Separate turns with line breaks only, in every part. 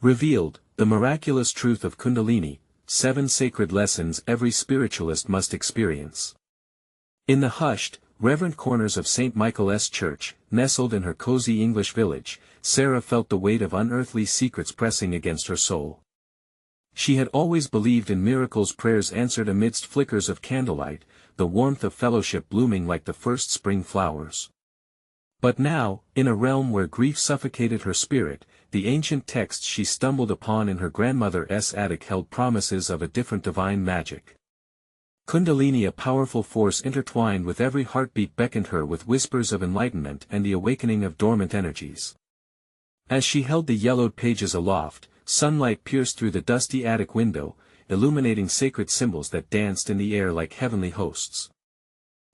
Revealed, the miraculous truth of Kundalini, 7 sacred lessons every spiritualist must experience. In the hushed, reverent corners of St. Michael's Church, nestled in her cozy English village, Sarah felt the weight of unearthly secrets pressing against her soul. She had always believed in miracles, prayers answered amidst flickers of candlelight, the warmth of fellowship blooming like the first spring flowers. But now, in a realm where grief suffocated her spirit, the ancient texts she stumbled upon in her grandmother's attic held promises of a different divine magic. Kundalini, a powerful force intertwined with every heartbeat, beckoned her with whispers of enlightenment and the awakening of dormant energies. As she held the yellowed pages aloft, sunlight pierced through the dusty attic window, illuminating sacred symbols that danced in the air like heavenly hosts.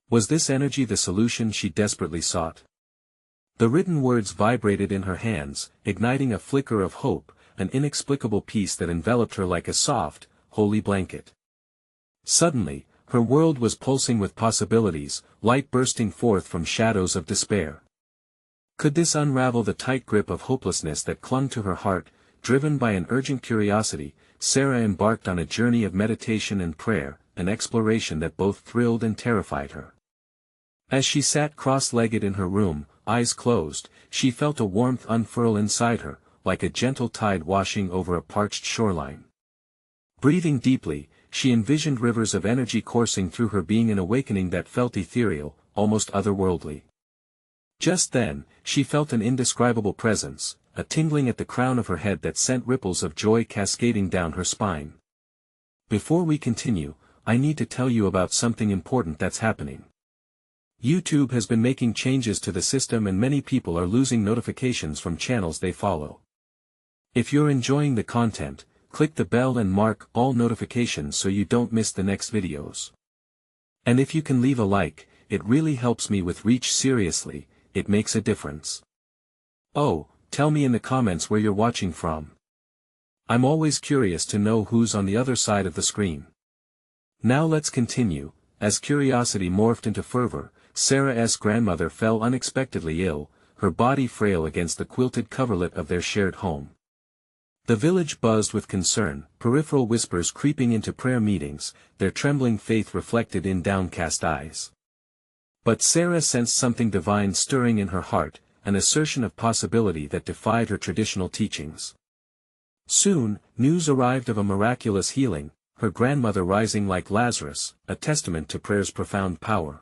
Was this energy the solution she desperately sought? The written words vibrated in her hands, igniting a flicker of hope, an inexplicable peace that enveloped her like a soft, holy blanket. Suddenly, her world was pulsing with possibilities, light bursting forth from shadows of despair. Could this unravel the tight grip of hopelessness that clung to her heart? Driven by an urgent curiosity, Sarah embarked on a journey of meditation and prayer, an exploration that both thrilled and terrified her. As she sat cross-legged in her room, eyes closed, she felt a warmth unfurl inside her, like a gentle tide washing over a parched shoreline. Breathing deeply, she envisioned rivers of energy coursing through her being, an awakening that felt ethereal, almost otherworldly. Just then, she felt an indescribable presence, a tingling at the crown of her head that sent ripples of joy cascading down her spine. Before we continue, I need to tell you about something important that's happening. YouTube has been making changes to the system and many people are losing notifications from channels they follow. If you're enjoying the content, click the bell and mark all notifications so you don't miss the next videos. And if you can leave a like, it really helps me with reach. Seriously, it makes a difference. Oh, tell me in the comments where you're watching from. I'm always curious to know who's on the other side of the screen. Now let's continue. As curiosity morphed into fervor, Sarah's grandmother fell unexpectedly ill, her body frail against the quilted coverlet of their shared home. The village buzzed with concern, peripheral whispers creeping into prayer meetings, their trembling faith reflected in downcast eyes. But Sarah sensed something divine stirring in her heart, an assertion of possibility that defied her traditional teachings. Soon, news arrived of a miraculous healing, her grandmother rising like Lazarus, a testament to prayer's profound power.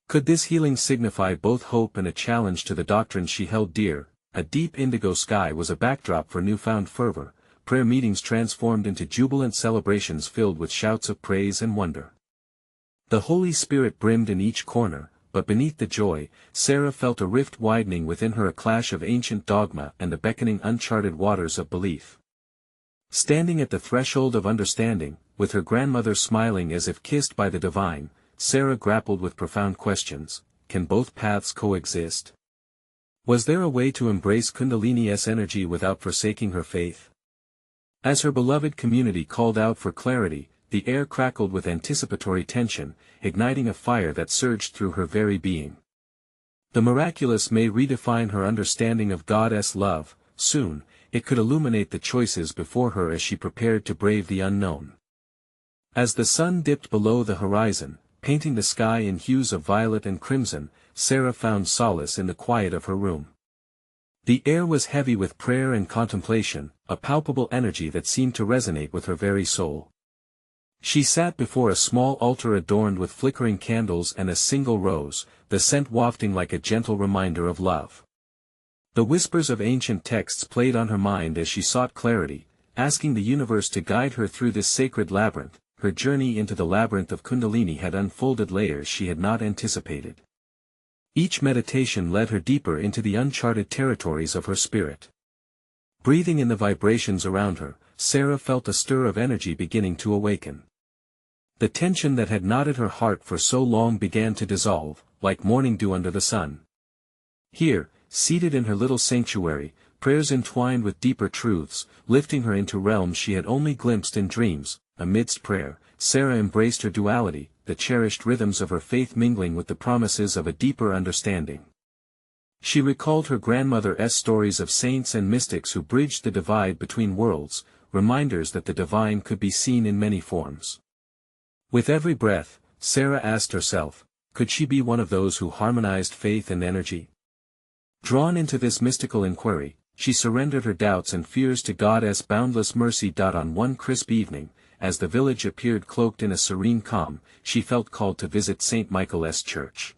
Could this healing signify both hope and a challenge to the doctrines she held dear? A deep indigo sky was a backdrop for newfound fervor, prayer meetings transformed into jubilant celebrations filled with shouts of praise and wonder. The Holy Spirit brimmed in each corner, but beneath the joy, Sarah felt a rift widening within her, a clash of ancient dogma and the beckoning uncharted waters of belief. Standing at the threshold of understanding, with her grandmother smiling as if kissed by the divine, Sarah grappled with profound questions. Can both paths coexist? Was there a way to embrace Kundalini's energy without forsaking her faith? As her beloved community called out for clarity, the air crackled with anticipatory tension, igniting a fire that surged through her very being. The miraculous may redefine her understanding of God's love. Soon, it could illuminate the choices before her as she prepared to brave the unknown. As the sun dipped below the horizon, painting the sky in hues of violet and crimson, Sarah found solace in the quiet of her room. The air was heavy with prayer and contemplation, a palpable energy that seemed to resonate with her very soul. She sat before a small altar adorned with flickering candles and a single rose, the scent wafting like a gentle reminder of love. The whispers of ancient texts played on her mind as she sought clarity, asking the universe to guide her through this sacred labyrinth. Her journey into the labyrinth of Kundalini had unfolded layers she had not anticipated. Each meditation led her deeper into the uncharted territories of her spirit. Breathing in the vibrations around her, Sarah felt a stir of energy beginning to awaken. The tension that had knotted her heart for so long began to dissolve, like morning dew under the sun. Here, seated in her little sanctuary, prayers entwined with deeper truths, lifting her into realms she had only glimpsed in dreams. Amidst prayer, Sarah embraced her duality, the cherished rhythms of her faith mingling with the promises of a deeper understanding. She recalled her grandmother's stories of saints and mystics who bridged the divide between worlds, reminders that the divine could be seen in many forms. With every breath, Sarah asked herself, could she be one of those who harmonized faith and energy? Drawn into this mystical inquiry, she surrendered her doubts and fears to God's boundless mercy. On one crisp evening, as the village appeared cloaked in a serene calm, she felt called to visit St. Michael's church.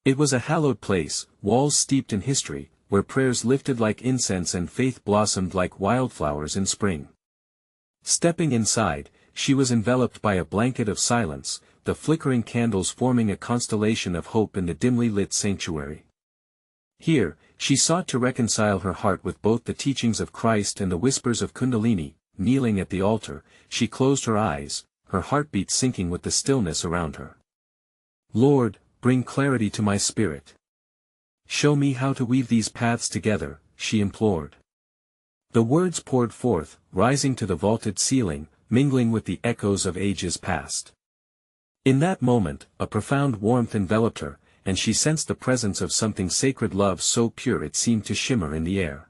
It was a hallowed place, walls steeped in history, where prayers lifted like incense and faith blossomed like wildflowers in spring. Stepping inside, she was enveloped by a blanket of silence, the flickering candles forming a constellation of hope in the dimly lit sanctuary. Here, she sought to reconcile her heart with both the teachings of Christ and the whispers of Kundalini. Kneeling at the altar, she closed her eyes, her heartbeat sinking with the stillness around her. Lord, bring clarity to my spirit. Show me how to weave these paths together, she implored. The words poured forth, rising to the vaulted ceiling, mingling with the echoes of ages past. In that moment, a profound warmth enveloped her, and she sensed the presence of something sacred, love so pure it seemed to shimmer in the air.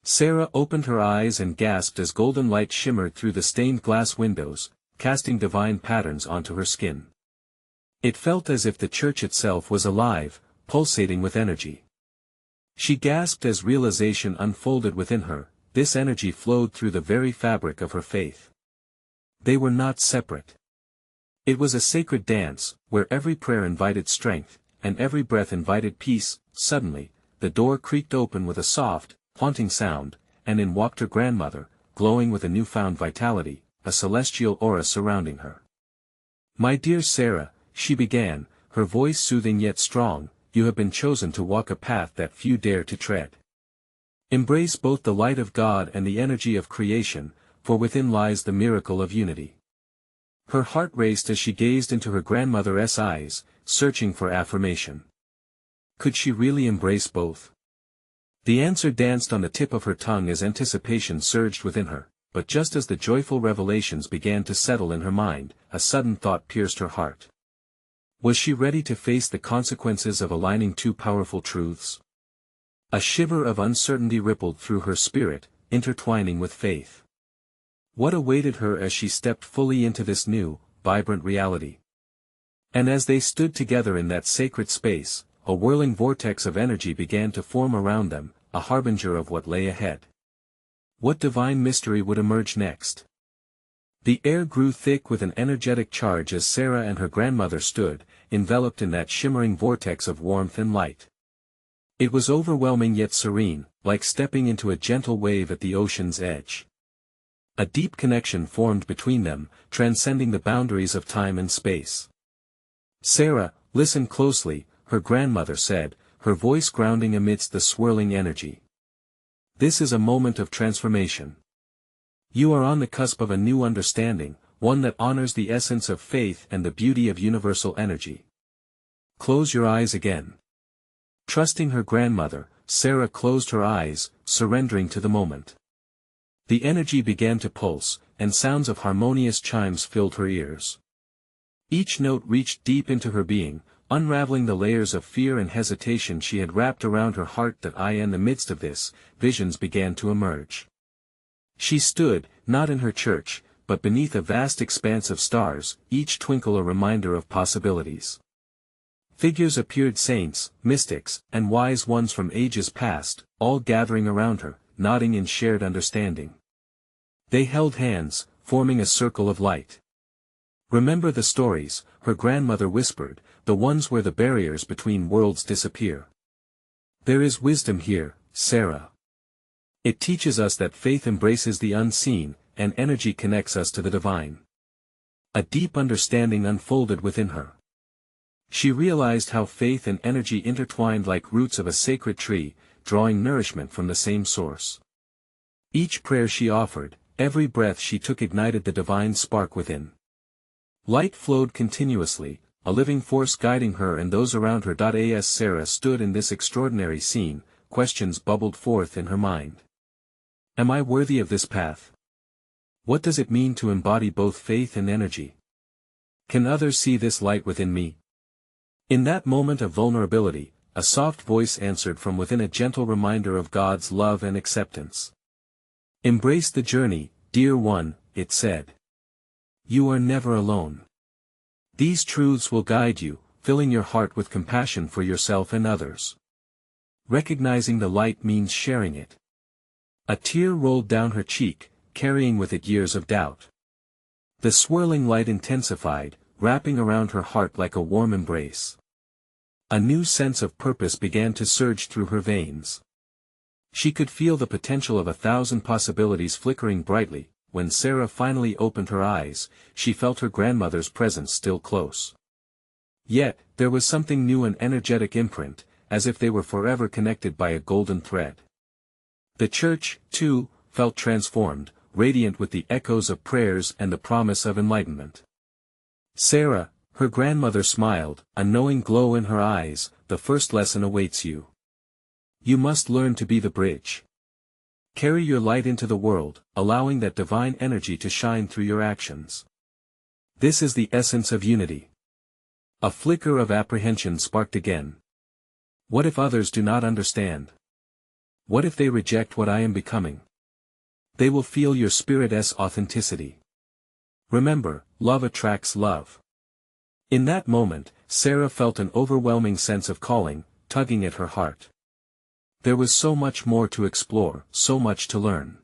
Sarah opened her eyes and gasped as golden light shimmered through the stained glass windows, casting divine patterns onto her skin. It felt as if the church itself was alive, pulsating with energy. She gasped as realization unfolded within her, this energy flowed through the very fabric of her faith. They were not separate. It was a sacred dance, where every prayer invited strength, and every breath invited peace. Suddenly, the door creaked open with a soft, haunting sound, and in walked her grandmother, glowing with a newfound vitality, a celestial aura surrounding her. My dear Sarah, she began, her voice soothing yet strong, you have been chosen to walk a path that few dare to tread. Embrace both the light of God and the energy of creation, for within lies the miracle of unity. Her heart raced as she gazed into her grandmother's eyes, searching for affirmation. Could she really embrace both? The answer danced on the tip of her tongue as anticipation surged within her, but just as the joyful revelations began to settle in her mind, a sudden thought pierced her heart. Was she ready to face the consequences of aligning two powerful truths? A shiver of uncertainty rippled through her spirit, intertwining with faith. What awaited her as she stepped fully into this new, vibrant reality? And as they stood together in that sacred space, a whirling vortex of energy began to form around them, a harbinger of what lay ahead. What divine mystery would emerge next? The air grew thick with an energetic charge as Sarah and her grandmother stood, enveloped in that shimmering vortex of warmth and light. It was overwhelming yet serene, like stepping into a gentle wave at the ocean's edge. A deep connection formed between them, transcending the boundaries of time and space. Sarah, listen closely, her grandmother said, her voice grounding amidst the swirling energy. This is a moment of transformation. You are on the cusp of a new understanding, one that honors the essence of faith and the beauty of universal energy. Close your eyes again. Trusting her grandmother, Sarah closed her eyes, surrendering to the moment. The energy began to pulse, and sounds of harmonious chimes filled her ears. Each note reached deep into her being, unraveling the layers of fear and hesitation she had wrapped around her heart. In the midst of this, visions began to emerge. She stood, not in her church, but beneath a vast expanse of stars, each twinkle a reminder of possibilities. Figures appeared, saints, mystics, and wise ones from ages past, all gathering around her, nodding in shared understanding. They held hands, forming a circle of light. Remember the stories, her grandmother whispered, the ones where the barriers between worlds disappear. There is wisdom here, Sarah. It teaches us that faith embraces the unseen, and energy connects us to the divine. A deep understanding unfolded within her. She realized how faith and energy intertwined like roots of a sacred tree, drawing nourishment from the same source. Each prayer she offered, every breath she took ignited the divine spark within. Light flowed continuously, a living force guiding her and those around her. As Sarah stood in this extraordinary scene, questions bubbled forth in her mind. Am I worthy of this path? What does it mean to embody both faith and energy? Can others see this light within me? In that moment of vulnerability, a soft voice answered from within, a gentle reminder of God's love and acceptance. "Embrace the journey, dear one," it said. "You are never alone. These truths will guide you, filling your heart with compassion for yourself and others. Recognizing the light means sharing it." A tear rolled down her cheek, carrying with it years of doubt. The swirling light intensified, wrapping around her heart like a warm embrace. A new sense of purpose began to surge through her veins. She could feel the potential of 1,000 possibilities flickering brightly. When Sarah finally opened her eyes, she felt her grandmother's presence still close. Yet, there was something new, an energetic imprint, as if they were forever connected by a golden thread. The church, too, felt transformed, radiant with the echoes of prayers and the promise of enlightenment. "Sarah," her grandmother smiled, a knowing glow in her eyes, "the first lesson awaits you. You must learn to be the bridge. Carry your light into the world, allowing that divine energy to shine through your actions. This is the essence of unity." A flicker of apprehension sparked again. "What if others do not understand? What if they reject what I am becoming? They will feel your spirit's authenticity. Remember, love attracts love." In that moment, Sarah felt an overwhelming sense of calling, tugging at her heart. There was so much more to explore, so much to learn.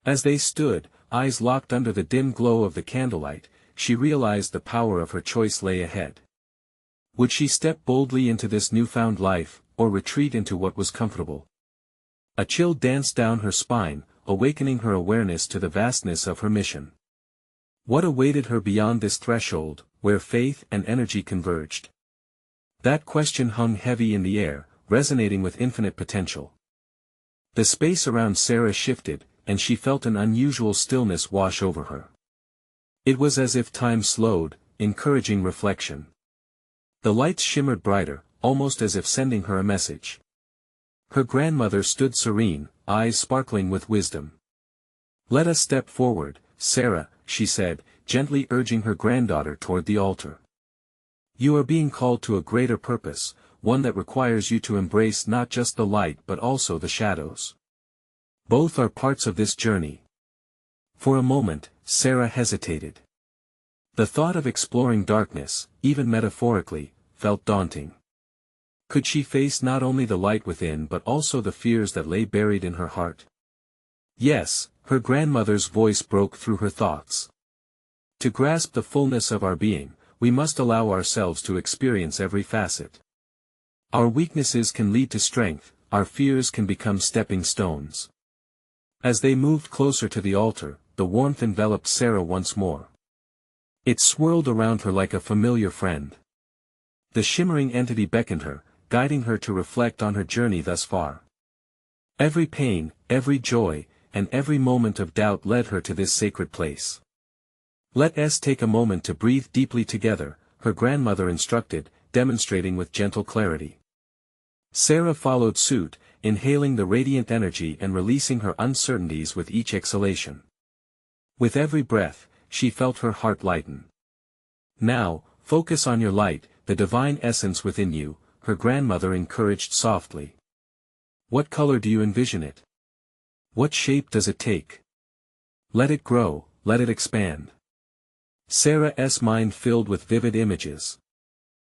As they stood, eyes locked under the dim glow of the candlelight, she realized the power of her choice lay ahead. Would she step boldly into this newfound life, or retreat into what was comfortable? A chill danced down her spine, awakening her awareness to the vastness of her mission. What awaited her beyond this threshold, where faith and energy converged? That question hung heavy in the air, resonating with infinite potential. The space around Sarah shifted, and she felt an unusual stillness wash over her. It was as if time slowed, encouraging reflection. The lights shimmered brighter, almost as if sending her a message. Her grandmother stood serene, eyes sparkling with wisdom. "Let us step forward, Sarah," she said, gently urging her granddaughter toward the altar. "You are being called to a greater purpose, one that requires you to embrace not just the light but also the shadows. Both are parts of this journey." For a moment, Sarah hesitated. The thought of exploring darkness, even metaphorically, felt daunting. Could she face not only the light within but also the fears that lay buried in her heart? "Yes," her grandmother's voice broke through her thoughts. "To grasp the fullness of our being, we must allow ourselves to experience every facet. Our weaknesses can lead to strength, our fears can become stepping stones." As they moved closer to the altar, the warmth enveloped Sarah once more. It swirled around her like a familiar friend. The shimmering entity beckoned her, guiding her to reflect on her journey thus far. Every pain, every joy, and every moment of doubt led her to this sacred place. "Let us take a moment to breathe deeply together," her grandmother instructed, demonstrating with gentle clarity. Sarah followed suit, inhaling the radiant energy and releasing her uncertainties with each exhalation. With every breath, she felt her heart lighten. "Now, focus on your light, the divine essence within you," her grandmother encouraged softly. "What color do you envision it? What shape does it take? Let it grow, let it expand." Sarah's mind filled with vivid images.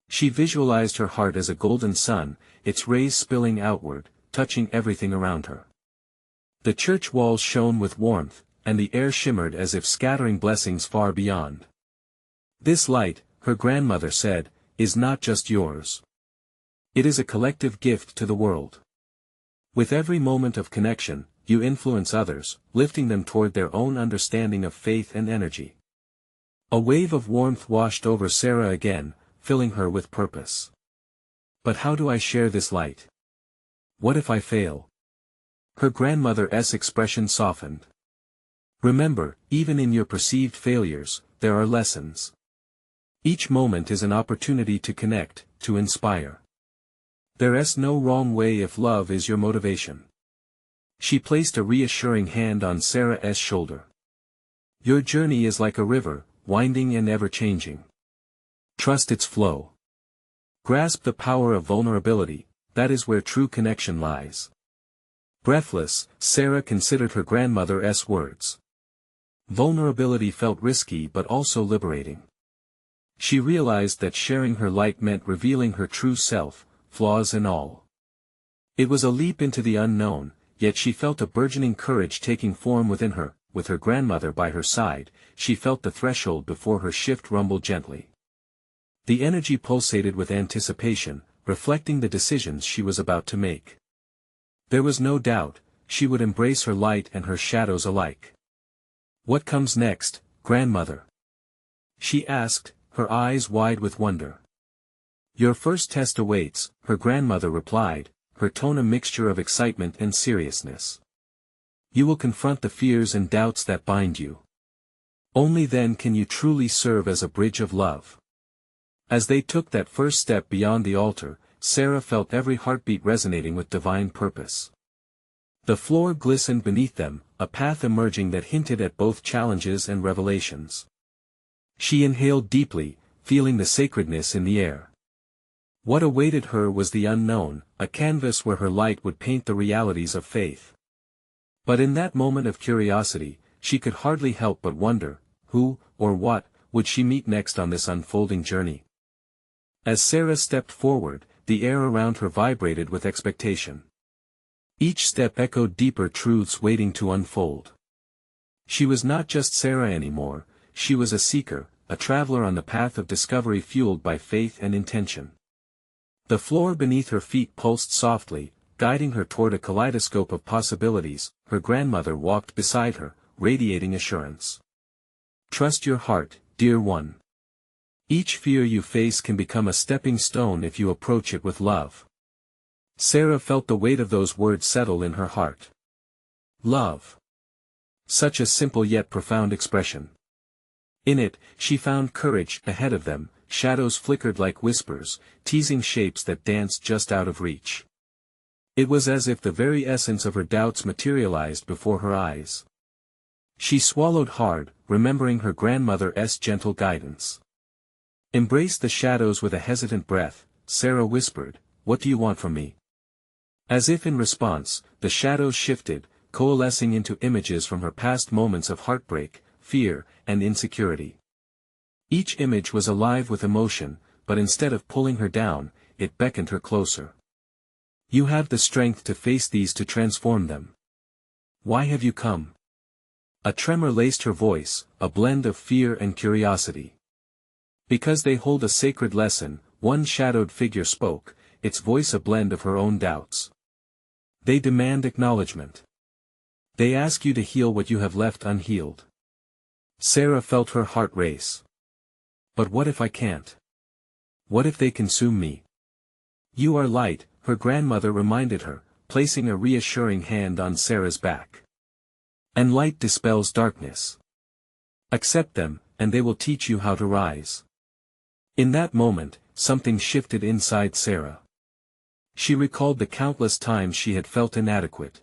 She visualized her heart as a golden sun, its rays spilling outward, touching everything around her. The church walls shone with warmth, and the air shimmered as if scattering blessings far beyond. "This light," her grandmother said, "is not just yours. It is a collective gift to the world. With every moment of connection, you influence others, lifting them toward their own understanding of faith and energy." A wave of warmth washed over Sarah again, filling her with purpose. "But how do I share this light? What if I fail?" Her grandmother's expression softened. "Remember, even in your perceived failures, there are lessons. Each moment is an opportunity to connect, to inspire. There's no wrong way if love is your motivation." She placed a reassuring hand on Sarah's shoulder. "Your journey is like a river, winding and ever-changing. Trust its flow. Grasp the power of vulnerability, that is where true connection lies. Breathless, Sarah considered her grandmother's words. Vulnerability felt risky but also liberating. She realized that sharing her light meant revealing her true self, flaws and all. It was a leap into the unknown, yet she felt a burgeoning courage taking form within her. With her grandmother by her side, she felt the threshold before her shift rumble gently. The energy pulsated with anticipation, reflecting the decisions she was about to make. There was no doubt, she would embrace her light and her shadows alike. "What comes next, grandmother?" she asked, her eyes wide with wonder. "Your first test awaits," her grandmother replied, her tone a mixture of excitement and seriousness. "You will confront the fears and doubts that bind you. Only then can you truly serve as a bridge of love." As they took that first step beyond the altar, Sarah felt every heartbeat resonating with divine purpose. The floor glistened beneath them, a path emerging that hinted at both challenges and revelations. She inhaled deeply, feeling the sacredness in the air. What awaited her was the unknown, a canvas where her light would paint the realities of faith. But in that moment of curiosity, she could hardly help but wonder, who, or what, would she meet next on this unfolding journey? As Sarah stepped forward, the air around her vibrated with expectation. Each step echoed deeper truths waiting to unfold. She was not just Sarah anymore, she was a seeker, a traveler on the path of discovery fueled by faith and intention. The floor beneath her feet pulsed softly, guiding her toward a kaleidoscope of possibilities. Her grandmother walked beside her, radiating assurance. "Trust your heart, dear one. Each fear you face can become a stepping stone if you approach it with love." Sarah felt the weight of those words settle in her heart. Love. Such a simple yet profound expression. In it, she found courage. Ahead of them, shadows flickered like whispers, teasing shapes that danced just out of reach. It was as if the very essence of her doubts materialized before her eyes. She swallowed hard, remembering her grandmother's gentle guidance. "Embrace the shadows." With a hesitant breath, Sarah whispered, "What do you want from me?" As if in response, the shadows shifted, coalescing into images from her past moments of heartbreak, fear, and insecurity. Each image was alive with emotion, but instead of pulling her down, it beckoned her closer. "You have the strength to face these, to transform them. Why have you come?" A tremor laced her voice, a blend of fear and curiosity. "Because they hold a sacred lesson," one shadowed figure spoke, its voice a blend of her own doubts. "They demand acknowledgement. They ask you to heal what you have left unhealed." Sarah felt her heart race. "But what if I can't? What if they consume me?" "You are light," her grandmother reminded her, placing a reassuring hand on Sarah's back. "And light dispels darkness. Accept them, and they will teach you how to rise." In that moment, something shifted inside Sarah. She recalled the countless times she had felt inadequate.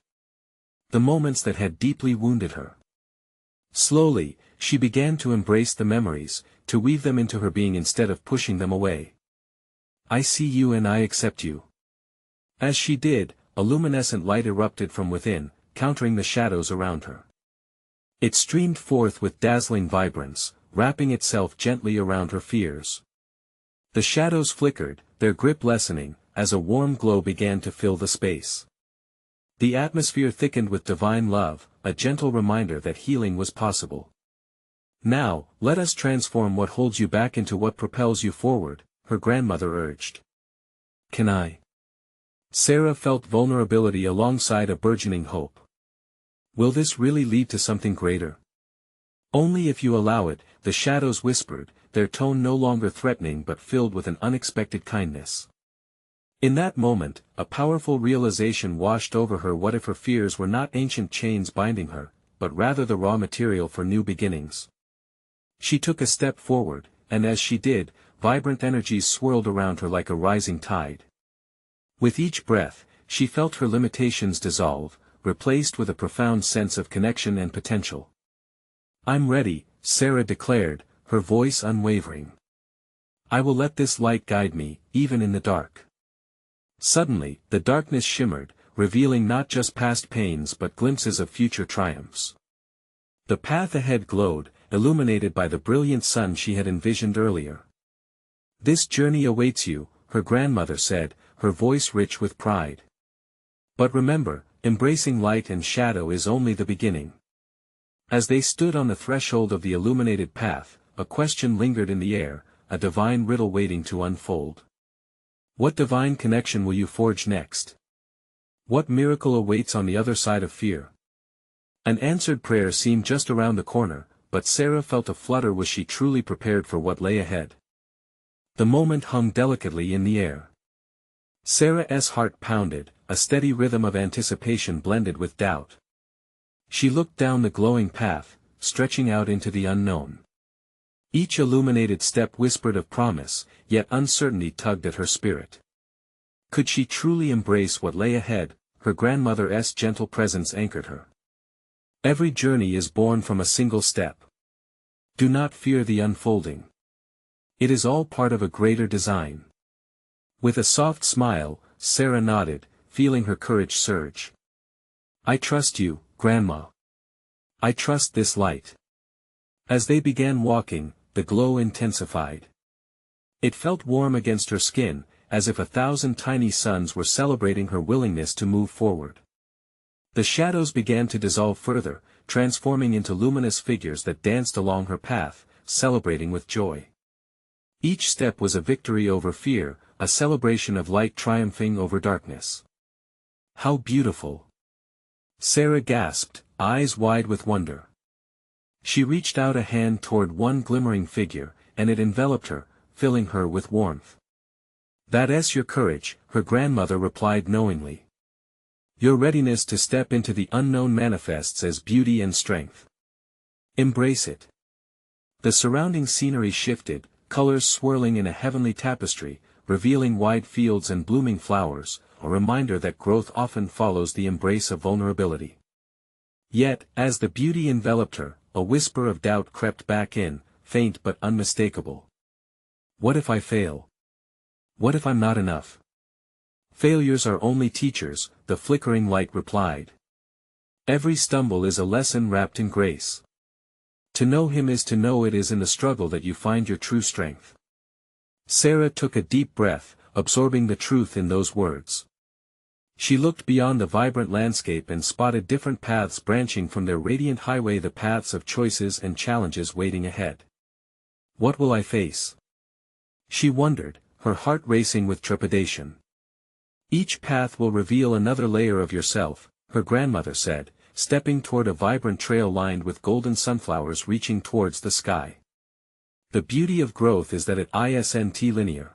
The moments that had deeply wounded her. Slowly, she began to embrace the memories, to weave them into her being instead of pushing them away. "I see you and I accept you." As she did, a luminescent light erupted from within, countering the shadows around her. It streamed forth with dazzling vibrance, wrapping itself gently around her fears. The shadows flickered, their grip lessening, as a warm glow began to fill the space. The atmosphere thickened with divine love, a gentle reminder that healing was possible. "Now, let us transform what holds you back into what propels you forward," her grandmother urged. "Can I?" Sarah felt vulnerability alongside a burgeoning hope. "Will this really lead to something greater?" "Only if you allow it," the shadows whispered, their tone no longer threatening but filled with an unexpected kindness. In that moment, a powerful realization washed over her. What if her fears were not ancient chains binding her, but rather the raw material for new beginnings? She took a step forward, and as she did, vibrant energies swirled around her like a rising tide. With each breath, she felt her limitations dissolve, replaced with a profound sense of connection and potential. "I'm ready," Sarah declared, her voice unwavering. I will let this light guide me, even in the dark. Suddenly, the darkness shimmered, revealing not just past pains but glimpses of future triumphs. The path ahead glowed, illuminated by the brilliant sun she had envisioned earlier. This journey awaits you, her grandmother said, her voice rich with pride. But remember, embracing light and shadow is only the beginning. As they stood on the threshold of the illuminated path, a question lingered in the air, a divine riddle waiting to unfold. What divine connection will you forge next? What miracle awaits on the other side of fear? An answered prayer seemed just around the corner, but Sarah felt a flutter. Was she truly prepared for what lay ahead? The moment hung delicately in the air. Sarah's heart pounded, a steady rhythm of anticipation blended with doubt. She looked down the glowing path, stretching out into the unknown. Each illuminated step whispered of promise, yet uncertainty tugged at her spirit. Could she truly embrace what lay ahead? Her grandmother's gentle presence anchored her. Every journey is born from a single step. Do not fear the unfolding. It is all part of a greater design. With a soft smile, Sarah nodded, feeling her courage surge. I trust you, Grandma. I trust this light. As they began walking, the glow intensified. It felt warm against her skin, as if 1,000 tiny suns were celebrating her willingness to move forward. The shadows began to dissolve further, transforming into luminous figures that danced along her path, celebrating with joy. Each step was a victory over fear, a celebration of light triumphing over darkness. How beautiful! Sarah gasped, eyes wide with wonder. She reached out a hand toward one glimmering figure, and it enveloped her, filling her with warmth. That's your courage, her grandmother replied knowingly. Your readiness to step into the unknown manifests as beauty and strength. Embrace it. The surrounding scenery shifted, colors swirling in a heavenly tapestry, revealing wide fields and blooming flowers, a reminder that growth often follows the embrace of vulnerability. Yet, as the beauty enveloped her, a whisper of doubt crept back in, faint but unmistakable. What if I fail? What if I'm not enough? Failures are only teachers, the flickering light replied. Every stumble is a lesson wrapped in grace. To know Him is to know it is in the struggle that you find your true strength. Sarah took a deep breath, absorbing the truth in those words. She looked beyond the vibrant landscape and spotted different paths branching from their radiant highway, the paths of choices and challenges waiting ahead. What will I face? She wondered, her heart racing with trepidation. Each path will reveal another layer of yourself, her grandmother said, stepping toward a vibrant trail lined with golden sunflowers reaching towards the sky. The beauty of growth is that it isn't linear.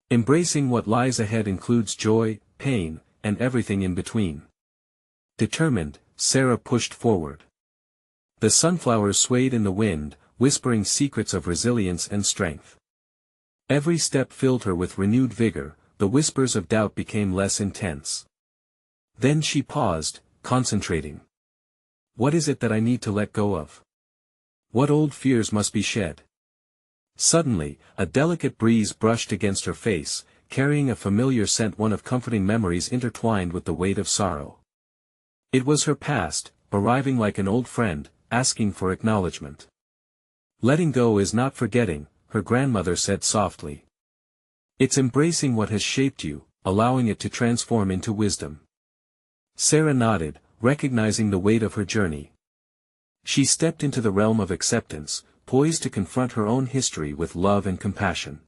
Embracing what lies ahead includes joy, pain, and everything in between. Determined, Sarah pushed forward. The sunflowers swayed in the wind, whispering secrets of resilience and strength. Every step filled her with renewed vigor, the whispers of doubt became less intense. Then she paused, concentrating. What is it that I need to let go of? What old fears must be shed? Suddenly, a delicate breeze brushed against her face, carrying a familiar scent, one of comforting memories intertwined with the weight of sorrow. It was her past, arriving like an old friend, asking for acknowledgement. Letting go is not forgetting, her grandmother said softly. It's embracing what has shaped you, allowing it to transform into wisdom. Sarah nodded, recognizing the weight of her journey. She stepped into the realm of acceptance, poised to confront her own history with love and compassion.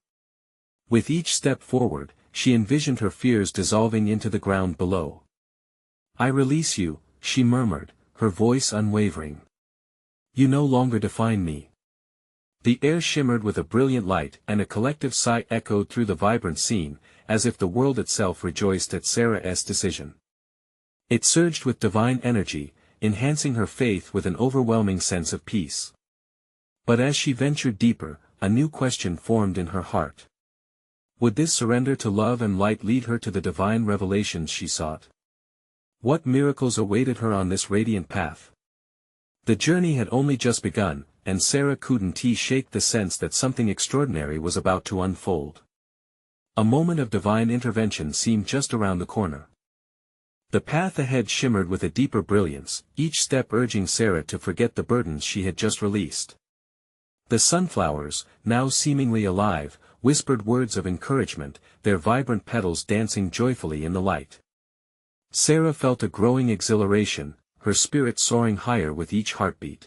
With each step forward, she envisioned her fears dissolving into the ground below. I release you, she murmured, her voice unwavering. You no longer define me. The air shimmered with a brilliant light, and a collective sigh echoed through the vibrant scene, as if the world itself rejoiced at Sarah's decision. It surged with divine energy, enhancing her faith with an overwhelming sense of peace. But as she ventured deeper, a new question formed in her heart. Would this surrender to love and light lead her to the divine revelations she sought? What miracles awaited her on this radiant path? The journey had only just begun, and Sarah couldn't shake the sense that something extraordinary was about to unfold. A moment of divine intervention seemed just around the corner. The path ahead shimmered with a deeper brilliance, each step urging Sarah to forget the burdens she had just released. The sunflowers, now seemingly alive, whispered words of encouragement, their vibrant petals dancing joyfully in the light. Sarah felt a growing exhilaration, her spirit soaring higher with each heartbeat.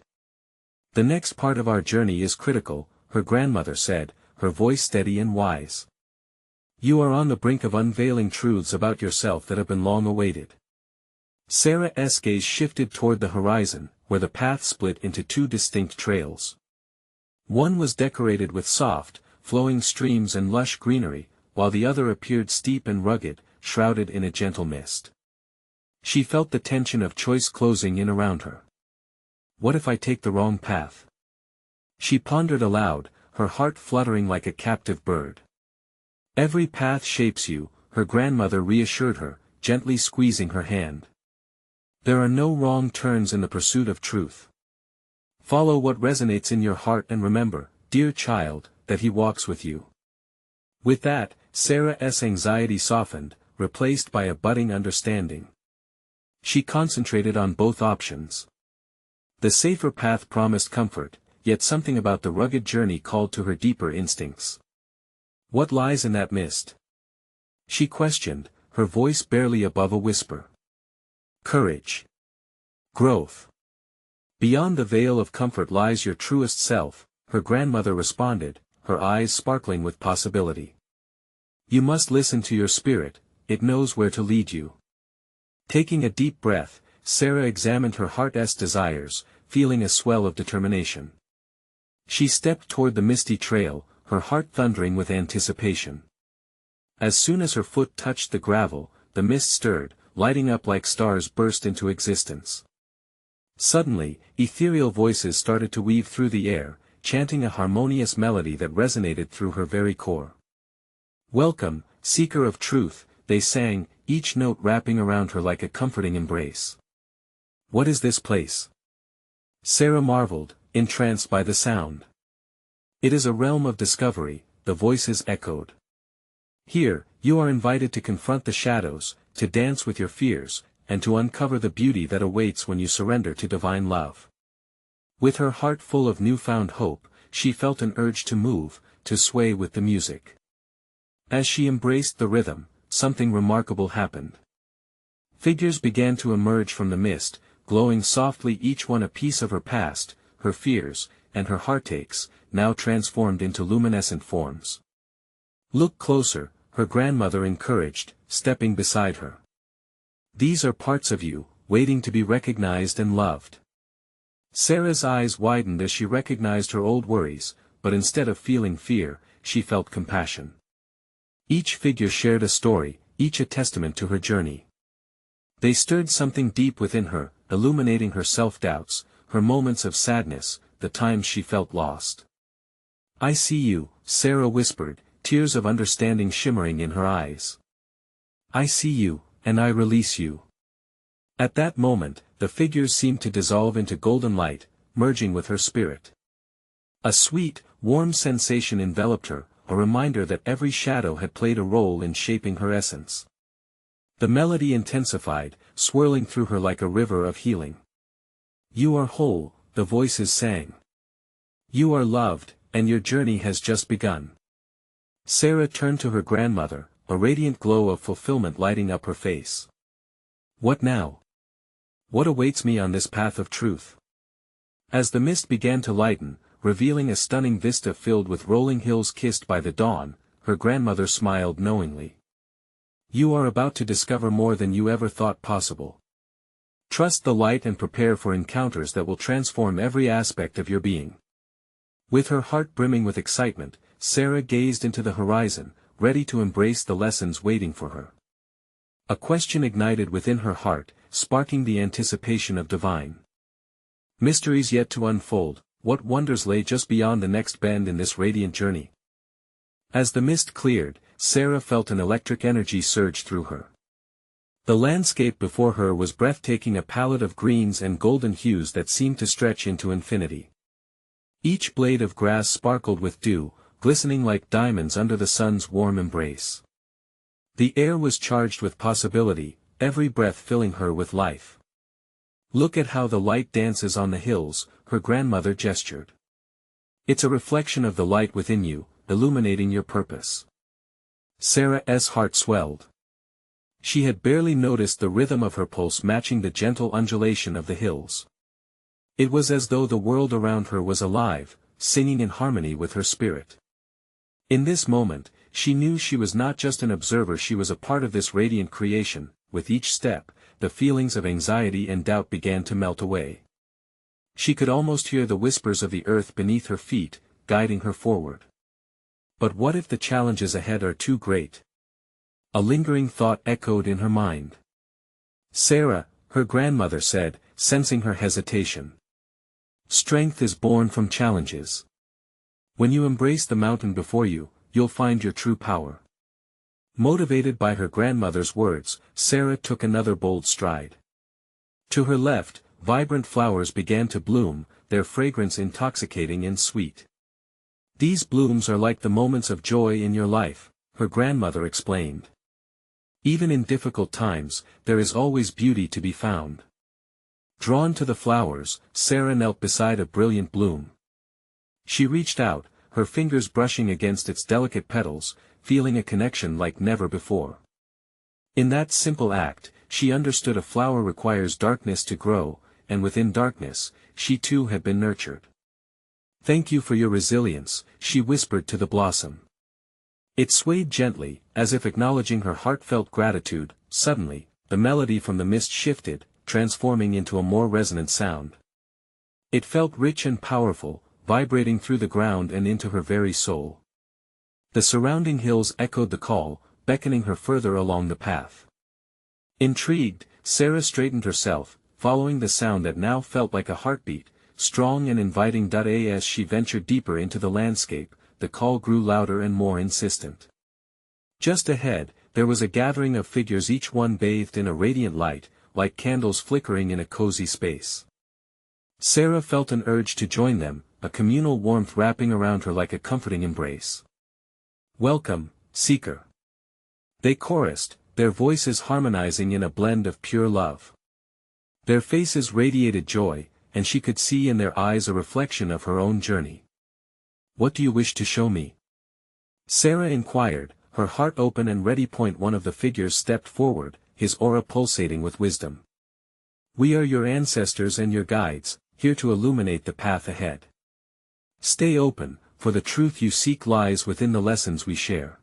"The next part of our journey is critical," her grandmother said, her voice steady and wise. "You are on the brink of unveiling truths about yourself that have been long awaited." Sarah's gaze shifted toward the horizon, where the path split into two distinct trails. One was decorated with soft, flowing streams and lush greenery, while the other appeared steep and rugged, shrouded in a gentle mist. She felt the tension of choice closing in around her. What if I take the wrong path? She pondered aloud, her heart fluttering like a captive bird. "Every path shapes you," her grandmother reassured her, gently squeezing her hand. "There are no wrong turns in the pursuit of truth. Follow what resonates in your heart and remember, dear child, that He walks with you." With that, Sarah's anxiety softened, replaced by a budding understanding. She concentrated on both options. The safer path promised comfort, yet something about the rugged journey called to her deeper instincts. "What lies in that mist?" she questioned, her voice barely above a whisper. "Courage. Growth. Beyond the veil of comfort lies your truest self," her grandmother responded, her eyes sparkling with possibility. "You must listen to your spirit, it knows where to lead you." Taking a deep breath, Sarah examined her heart's desires, feeling a swell of determination. She stepped toward the misty trail, her heart thundering with anticipation. As soon as her foot touched the gravel, the mist stirred, lighting up like stars burst into existence. Suddenly, ethereal voices started to weave through the air, chanting a harmonious melody that resonated through her very core. "Welcome, seeker of truth," they sang, each note wrapping around her like a comforting embrace. "What is this place?" Sarah marveled, entranced by the sound. "It is a realm of discovery," the voices echoed. "Here, you are invited to confront the shadows, to dance with your fears, and to uncover the beauty that awaits when you surrender to divine love." With her heart full of newfound hope, she felt an urge to move, to sway with the music. As she embraced the rhythm, something remarkable happened. Figures began to emerge from the mist, glowing softly, each one a piece of her past, her fears, and her heartaches, now transformed into luminescent forms. "Look closer," her grandmother encouraged, stepping beside her. "These are parts of you, waiting to be recognized and loved." Sarah's eyes widened as she recognized her old worries, but instead of feeling fear, she felt compassion. Each figure shared a story, each a testament to her journey. They stirred something deep within her, illuminating her self-doubts, her moments of sadness, the times she felt lost. "I see you," Sarah whispered, tears of understanding shimmering in her eyes. "I see you, and I release you." At that moment, the figures seemed to dissolve into golden light, merging with her spirit. A sweet, warm sensation enveloped her, a reminder that every shadow had played a role in shaping her essence. The melody intensified, swirling through her like a river of healing. "You are whole," the voices sang. "You are loved, and your journey has just begun." Sarah turned to her grandmother, a radiant glow of fulfillment lighting up her face. "What now? What awaits me on this path of truth?" As the mist began to lighten, revealing a stunning vista filled with rolling hills kissed by the dawn, her grandmother smiled knowingly. "You are about to discover more than you ever thought possible. Trust the light and prepare for encounters that will transform every aspect of your being." With her heart brimming with excitement, Sarah gazed into the horizon, ready to embrace the lessons waiting for her. A question ignited within her heart, sparking the anticipation of divine mysteries yet to unfold. What wonders lay just beyond the next bend in this radiant journey? As the mist cleared, Sarah felt an electric energy surge through her. The landscape before her was breathtaking, a palette of greens and golden hues that seemed to stretch into infinity. Each blade of grass sparkled with dew, glistening like diamonds under the sun's warm embrace. The air was charged with possibility, every breath filling her with life. "Look at how the light dances on the hills," her grandmother gestured. "It's a reflection of the light within you, illuminating your purpose." Sarah's heart swelled. She had barely noticed the rhythm of her pulse matching the gentle undulation of the hills. It was as though the world around her was alive, singing in harmony with her spirit. In this moment, she knew she was not just an observer, she was a part of this radiant creation. With each step, the feelings of anxiety and doubt began to melt away. She could almost hear the whispers of the earth beneath her feet, guiding her forward. But what if the challenges ahead are too great? A lingering thought echoed in her mind. "Sarah," her grandmother said, sensing her hesitation. "Strength is born from challenges. When you embrace the mountain before you, you'll find your true power." Motivated by her grandmother's words, Sarah took another bold stride. To her left, vibrant flowers began to bloom, their fragrance intoxicating and sweet. "These blooms are like the moments of joy in your life," her grandmother explained. "Even in difficult times, there is always beauty to be found." Drawn to the flowers, Sarah knelt beside a brilliant bloom. She reached out, her fingers brushing against its delicate petals, feeling a connection like never before. In that simple act, she understood a flower requires darkness to grow, and within darkness, she too had been nurtured. "Thank you for your resilience," she whispered to the blossom. It swayed gently, as if acknowledging her heartfelt gratitude. Suddenly, the melody from the mist shifted, transforming into a more resonant sound. It felt rich and powerful, vibrating through the ground and into her very soul. The surrounding hills echoed the call, beckoning her further along the path. Intrigued, Sarah straightened herself, following the sound that now felt like a heartbeat, strong and inviting. As she ventured deeper into the landscape, the call grew louder and more insistent. Just ahead, there was a gathering of figures, each one bathed in a radiant light, like candles flickering in a cozy space. Sarah felt an urge to join them, a communal warmth wrapping around her like a comforting embrace. "Welcome, Seeker," they chorused, their voices harmonizing in a blend of pure love. Their faces radiated joy, and she could see in their eyes a reflection of her own journey. "What do you wish to show me?" Sarah inquired, her heart open and ready. One of the figures stepped forward, his aura pulsating with wisdom. "We are your ancestors and your guides, here to illuminate the path ahead. Stay open, for the truth you seek lies within the lessons we share."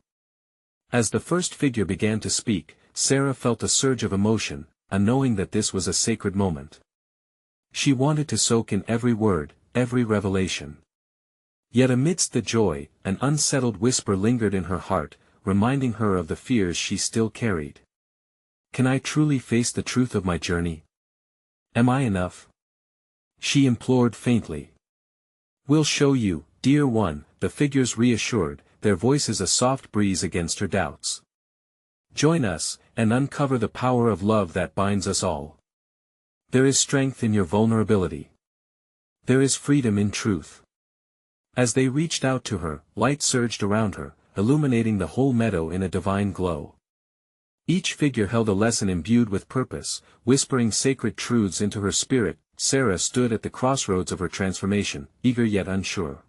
As the first figure began to speak, Sarah felt a surge of emotion, a knowing that this was a sacred moment. She wanted to soak in every word, every revelation. Yet amidst the joy, an unsettled whisper lingered in her heart, reminding her of the fears she still carried. "Can I truly face the truth of my journey? Am I enough?" she implored faintly. "We'll show you, dear one," the figures reassured, their voices a soft breeze against her doubts. "Join us, and uncover the power of love that binds us all. There is strength in your vulnerability. There is freedom in truth." As they reached out to her, light surged around her, illuminating the whole meadow in a divine glow. Each figure held a lesson imbued with purpose, whispering sacred truths into her spirit. Sarah stood at the crossroads of her transformation, eager yet unsure.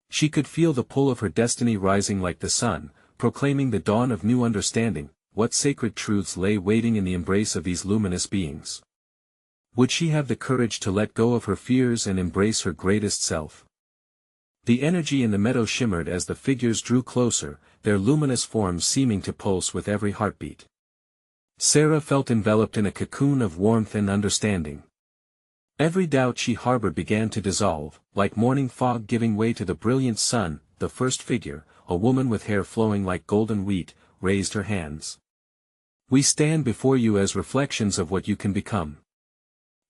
She could feel the pull of her destiny rising like the sun, proclaiming the dawn of new understanding. What sacred truths lay waiting in the embrace of these luminous beings? Would she have the courage to let go of her fears and embrace her greatest self? The energy in the meadow shimmered as the figures drew closer, their luminous forms seeming to pulse with every heartbeat. Sarah felt enveloped in a cocoon of warmth and understanding. Every doubt she harbored began to dissolve, like morning fog giving way to the brilliant sun. The first figure, a woman with hair flowing like golden wheat, raised her hands. "We stand before you as reflections of what you can become.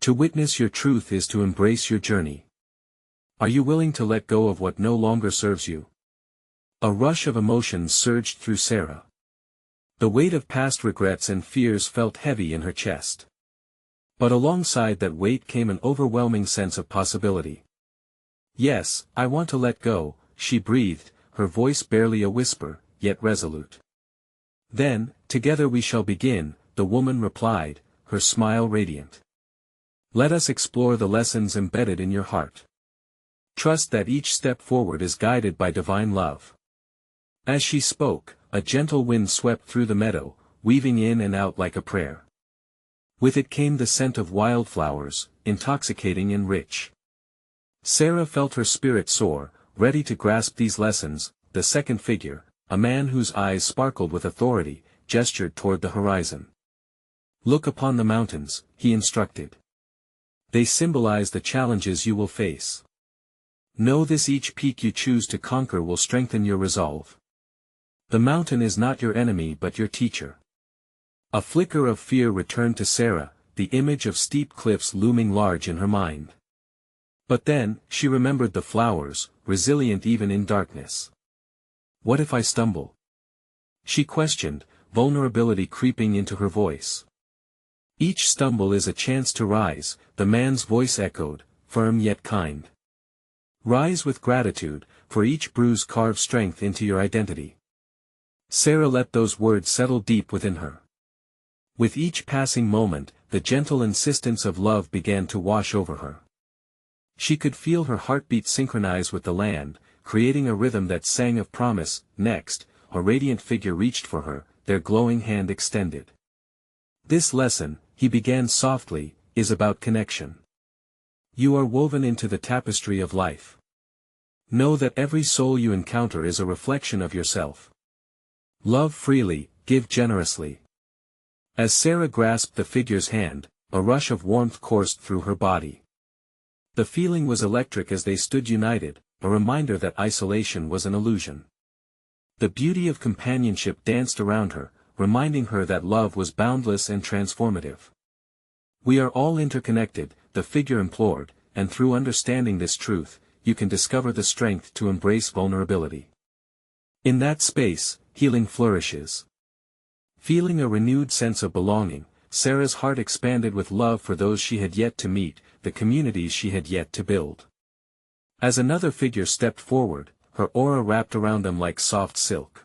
To witness your truth is to embrace your journey. Are you willing to let go of what no longer serves you?" A rush of emotions surged through Sarah. The weight of past regrets and fears felt heavy in her chest. But alongside that weight came an overwhelming sense of possibility. Yes, I want to let go, she breathed, her voice barely a whisper, yet resolute. Then, together we shall begin, the woman replied, her smile radiant. Let us explore the lessons embedded in your heart. Trust that each step forward is guided by divine love. As she spoke, a gentle wind swept through the meadow, weaving in and out like a prayer. With it came the scent of wildflowers, intoxicating and rich. Sarah felt her spirit soar, ready to grasp these lessons. The second figure, a man whose eyes sparkled with authority, gestured toward the horizon. Look upon the mountains, he instructed. They symbolize the challenges you will face. Know this: each peak you choose to conquer will strengthen your resolve. The mountain is not your enemy but your teacher. A flicker of fear returned to Sarah, the image of steep cliffs looming large in her mind. But then, she remembered the flowers, resilient even in darkness. What if I stumble? She questioned, vulnerability creeping into her voice. Each stumble is a chance to rise, the man's voice echoed, firm yet kind. Rise with gratitude, for each bruise carves strength into your identity. Sarah let those words settle deep within her. With each passing moment, the gentle insistence of love began to wash over her. She could feel her heartbeat synchronize with the land, creating a rhythm that sang of promise. Next, a radiant figure reached for her, their glowing hand extended. This lesson, he began softly, is about connection. You are woven into the tapestry of life. Know that every soul you encounter is a reflection of yourself. Love freely, give generously. As Sarah grasped the figure's hand, a rush of warmth coursed through her body. The feeling was electric as they stood united, a reminder that isolation was an illusion. The beauty of companionship danced around her, reminding her that love was boundless and transformative. We are all interconnected, the figure implored, and through understanding this truth, you can discover the strength to embrace vulnerability. In that space, healing flourishes. Feeling a renewed sense of belonging, Sarah's heart expanded with love for those she had yet to meet, the communities she had yet to build. As another figure stepped forward, her aura wrapped around them like soft silk.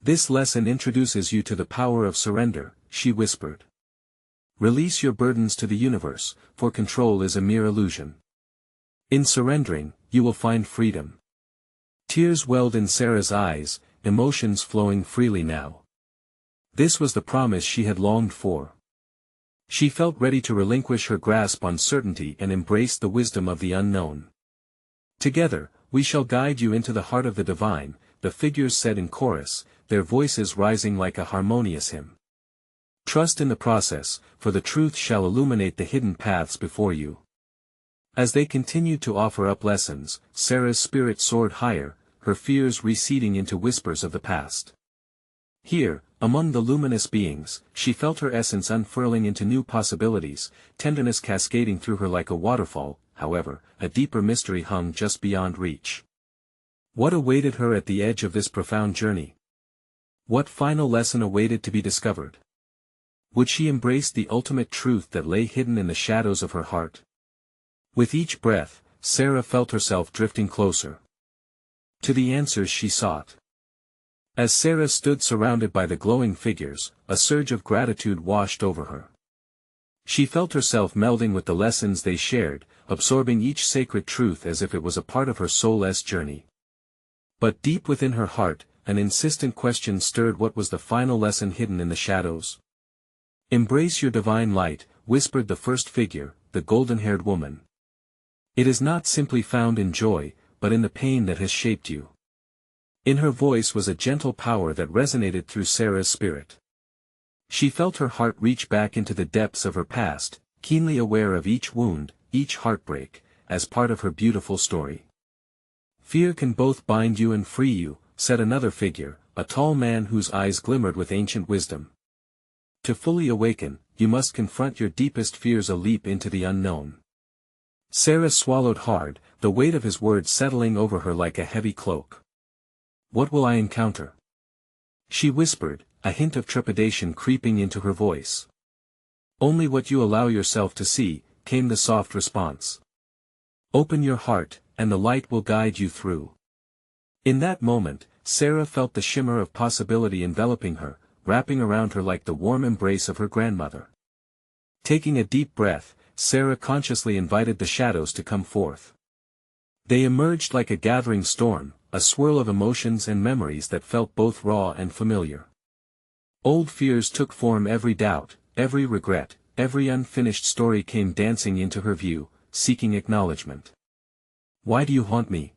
This lesson introduces you to the power of surrender, she whispered. Release your burdens to the universe, for control is a mere illusion. In surrendering, you will find freedom. Tears welled in Sarah's eyes, emotions flowing freely now. This was the promise she had longed for. She felt ready to relinquish her grasp on certainty and embrace the wisdom of the unknown. Together, we shall guide you into the heart of the divine, the figures said in chorus, their voices rising like a harmonious hymn. Trust in the process, for the truth shall illuminate the hidden paths before you. As they continued to offer up lessons, Sarah's spirit soared higher, her fears receding into whispers of the past. Here, among the luminous beings, she felt her essence unfurling into new possibilities, tenderness cascading through her like a waterfall. However, a deeper mystery hung just beyond reach. What awaited her at the edge of this profound journey? What final lesson awaited to be discovered? Would she embrace the ultimate truth that lay hidden in the shadows of her heart? With each breath, Sarah felt herself drifting closer to the answers she sought. As Sarah stood surrounded by the glowing figures, a surge of gratitude washed over her. She felt herself melding with the lessons they shared, absorbing each sacred truth as if it was a part of her soul's journey. But deep within her heart, an insistent question stirred: what was the final lesson hidden in the shadows? Embrace your divine light, whispered the first figure, the golden-haired woman. It is not simply found in joy, but in the pain that has shaped you. In her voice was a gentle power that resonated through Sarah's spirit. She felt her heart reach back into the depths of her past, keenly aware of each wound, each heartbreak, as part of her beautiful story. Fear can both bind you and free you, said another figure, a tall man whose eyes glimmered with ancient wisdom. To fully awaken, you must confront your deepest fears, a leap into the unknown. Sarah swallowed hard, the weight of his words settling over her like a heavy cloak. What will I encounter? She whispered, a hint of trepidation creeping into her voice. Only what you allow yourself to see, came the soft response. Open your heart, and the light will guide you through. In that moment, Sarah felt the shimmer of possibility enveloping her, wrapping around her like the warm embrace of her grandmother. Taking a deep breath, Sarah consciously invited the shadows to come forth. They emerged like a gathering storm, a swirl of emotions and memories that felt both raw and familiar. Old fears took form, every doubt, every regret, every unfinished story came dancing into her view, seeking acknowledgement. "Why do you haunt me?"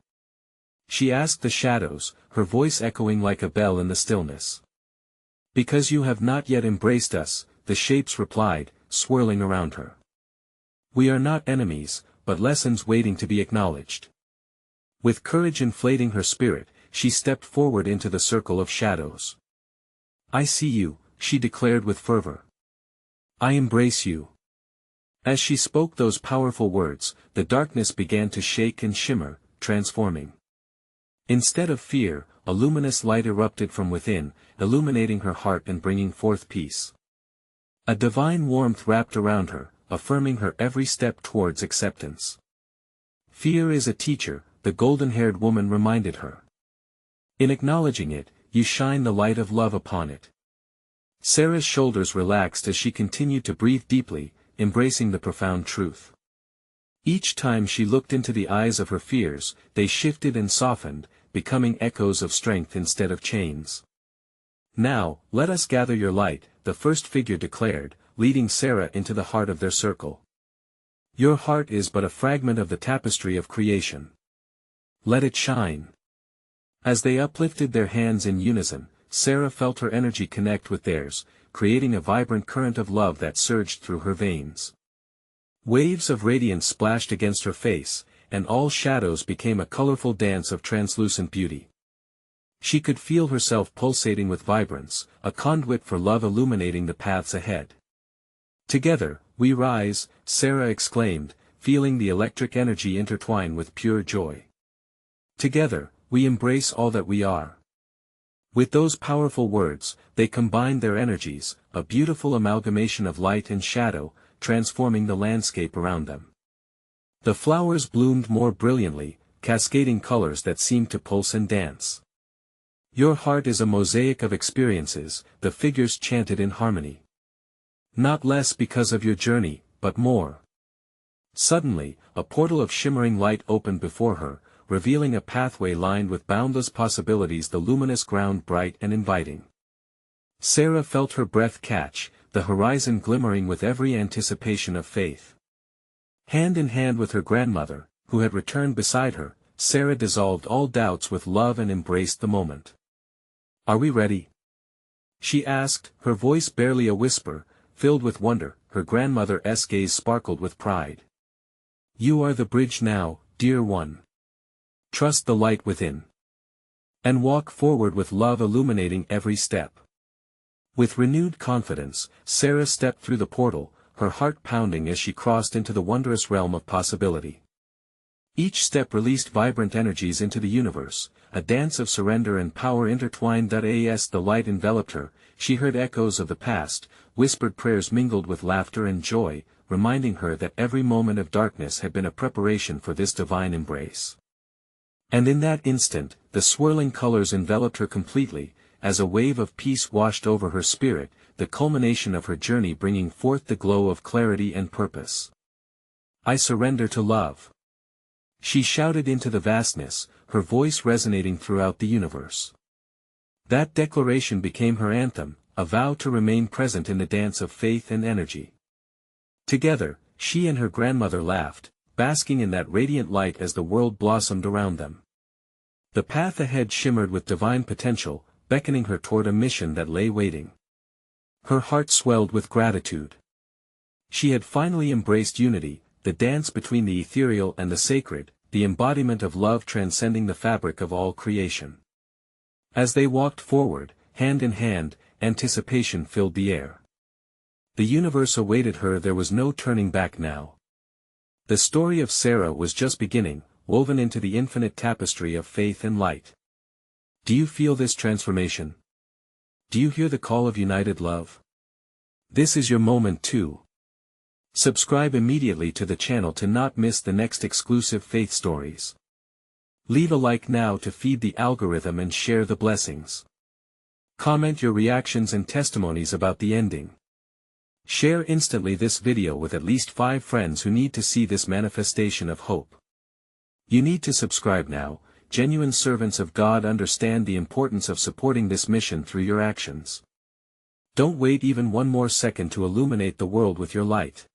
she asked the shadows, her voice echoing like a bell in the stillness. "Because you have not yet embraced us," the shapes replied, swirling around her. "We are not enemies, but lessons waiting to be acknowledged." With courage inflating her spirit, she stepped forward into the circle of shadows. "I see you," she declared with fervor. "I embrace you." As she spoke those powerful words, the darkness began to shake and shimmer, transforming. Instead of fear, a luminous light erupted from within, illuminating her heart and bringing forth peace. A divine warmth wrapped around her, affirming her every step towards acceptance. "Fear is a teacher," the golden-haired woman reminded her. "In acknowledging it, you shine the light of love upon it." Sarah's shoulders relaxed as she continued to breathe deeply, embracing the profound truth. Each time she looked into the eyes of her fears, they shifted and softened, becoming echoes of strength instead of chains. "Now, let us gather your light," the first figure declared, leading Sarah into the heart of their circle. "Your heart is but a fragment of the tapestry of creation. Let it shine." As they uplifted their hands in unison, Sarah felt her energy connect with theirs, creating a vibrant current of love that surged through her veins. Waves of radiance splashed against her face, and all shadows became a colorful dance of translucent beauty. She could feel herself pulsating with vibrance, a conduit for love illuminating the paths ahead. "Together, we rise," Sarah exclaimed, feeling the electric energy intertwine with pure joy. "Together, we embrace all that we are." With those powerful words, they combined their energies, a beautiful amalgamation of light and shadow, transforming the landscape around them. The flowers bloomed more brilliantly, cascading colors that seemed to pulse and dance. "Your heart is a mosaic of experiences," the figures chanted in harmony. "Not less because of your journey, but more." Suddenly, a portal of shimmering light opened before her, revealing a pathway lined with boundless possibilities, the luminous ground bright and inviting. Sarah felt her breath catch, the horizon glimmering with every anticipation of faith. Hand in hand with her grandmother, who had returned beside her, Sarah dissolved all doubts with love and embraced the moment. "Are we ready?" she asked, her voice barely a whisper, filled with wonder. Her grandmother's gaze sparkled with pride. "You are the bridge now, dear one. Trust the light within. And walk forward with love illuminating every step." With renewed confidence, Sarah stepped through the portal, her heart pounding as she crossed into the wondrous realm of possibility. Each step released vibrant energies into the universe, a dance of surrender and power intertwined. As the light enveloped her, she heard echoes of the past, whispered prayers mingled with laughter and joy, reminding her that every moment of darkness had been a preparation for this divine embrace. And in that instant, the swirling colors enveloped her completely, as a wave of peace washed over her spirit, the culmination of her journey bringing forth the glow of clarity and purpose. "I surrender to love," she shouted into the vastness, her voice resonating throughout the universe. That declaration became her anthem, a vow to remain present in the dance of faith and energy. Together, she and her grandmother laughed, basking in that radiant light as the world blossomed around them. The path ahead shimmered with divine potential, beckoning her toward a mission that lay waiting. Her heart swelled with gratitude. She had finally embraced unity, the dance between the ethereal and the sacred, the embodiment of love transcending the fabric of all creation. As they walked forward, hand in hand, anticipation filled the air. The universe awaited her. There was no turning back now. The story of Sarah was just beginning, woven into the infinite tapestry of faith and light. Do you feel this transformation? Do you hear the call of united love? This is your moment too. Subscribe immediately to the channel to not miss the next exclusive faith stories. Leave a like now to feed the algorithm and share the blessings. Comment your reactions and testimonies about the ending. Share instantly this video with at least 5 friends who need to see this manifestation of hope. You need to subscribe now. Genuine servants of God understand the importance of supporting this mission through your actions. Don't wait even one more second to illuminate the world with your light.